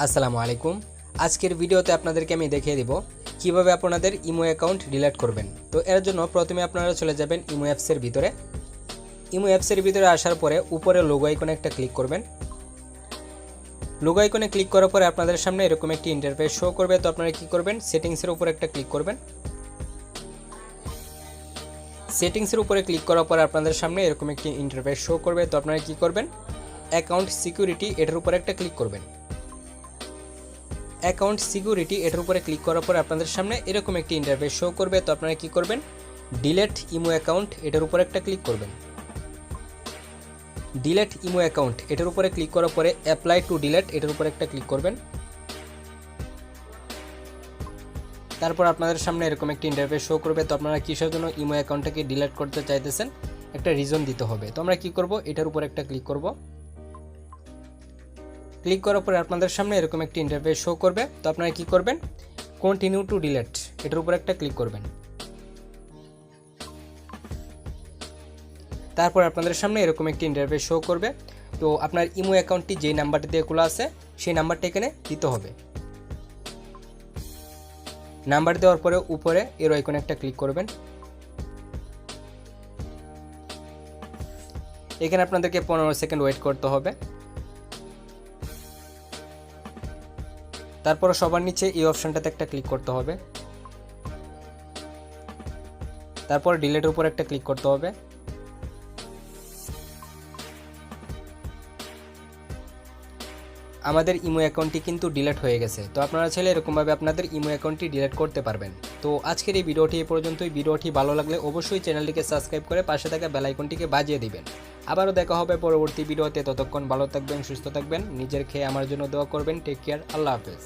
আসসালামু আলাইকুম। আজকের ভিডিওতে আপনাদেরকে আমি দেখিয়ে দিব কিভাবে আপনাদের ইমো অ্যাকাউন্ট ডিলিট করবেন। তো এর জন্য প্রথমে আপনারা চলে যাবেন ইমো অ্যাপসের ভিতরে। ইমো অ্যাপসের ভিতরে আসার পরে উপরে লোগো আইকনে একটা ক্লিক করবেন। লোগো আইকনে ক্লিক করার পরে আপনাদের সামনে এরকম একটি ইন্টারফেস শো করবে। তো আপনারা কি করবেন, সেটিংসের উপর একটা ক্লিক করবেন। সেটিংসের উপরে ক্লিক করার পরে আপনাদের সামনে এরকম একটি ইন্টারফেস শো করবে। তো আপনারা কি করবেন, অ্যাকাউন্ট সিকিউরিটি এটার উপরে একটা ক্লিক করবেন। অ্যাকাউন্ট সিকিউরিটি এটার উপরে ক্লিক করার পর আপনাদের সামনে এরকম একটি ইন্টারফেস শো করবে। তো আপনারা কি করবেন, ডিলেট ইমো অ্যাকাউন্ট এটার উপরে একটা ক্লিক করবেন। ডিলেট ইমো অ্যাকাউন্ট এটার উপরে ক্লিক করার পরে অ্যাপ্লাই টু ডিলেট এটার উপরে একটা ক্লিক করবেন। তারপর আপনাদের সামনে এরকম একটি ইন্টারফেস শো করবে। তো আপনারা কিসের জন্য ইমো অ্যাকাউন্টটাকে ডিলেট করতে চাইতেছেন, একটা রিজন দিতে হবে। তো আমরা কি করব, এটার উপরে একটা ক্লিক করব। ক্লিক করার পরে আপনাদের সামনে এরকম একটি ইন্টারফেস শো করবে। তো আপনারা কি করবেন, কন্টিনিউ টু ডিলেট এটার উপর একটা ক্লিক করবেন। তারপর আপনাদের সামনে এরকম একটি ইন্টারফেস শো করবে। তো আপনার ইমো অ্যাকাউন্টটি যেই নাম্বারটি দিয়ে খোলা আছে সেই নাম্বারটা এখানে দিতে হবে। নাম্বার দেওয়ার পরে উপরে এর আইকনে একটা ক্লিক করবেন। এখানে আপনাদেরকে 15 সেকেন্ড ওয়েট করতে হবে। তারপর সবার নিচে এই অপশনটাতে একটা ক্লিক করতে হবে। তারপর ডিলেটের উপর একটা ক্লিক করতে হবে। আমাদের ইমো অ্যাকাউন্টটি কিন্তু ডিলিট হয়ে গেছে। তো আপনারা চাইলে এরকমভাবে আপনাদের ইমো অ্যাকাউন্টটি ডিলিট করতে পারবেন। তো আজকের এই ভিডিওটি এই পর্যন্তই। ভিডিওটি ভালো লাগলে অবশ্যই চ্যানেলটিকে সাবস্ক্রাইব করে পাশে থাকা বেল আইকনটিকে বাজিয়ে দিবেন। আবারও দেখা হবে পরবর্তী ভিডিওতে। ততক্ষণ ভালো থাকবেন, সুস্থ থাকবেন, নিজের খেয়ে আমার জন্য দোয়া করবেন। টেক কেয়ার, আল্লাহ হাফেজ।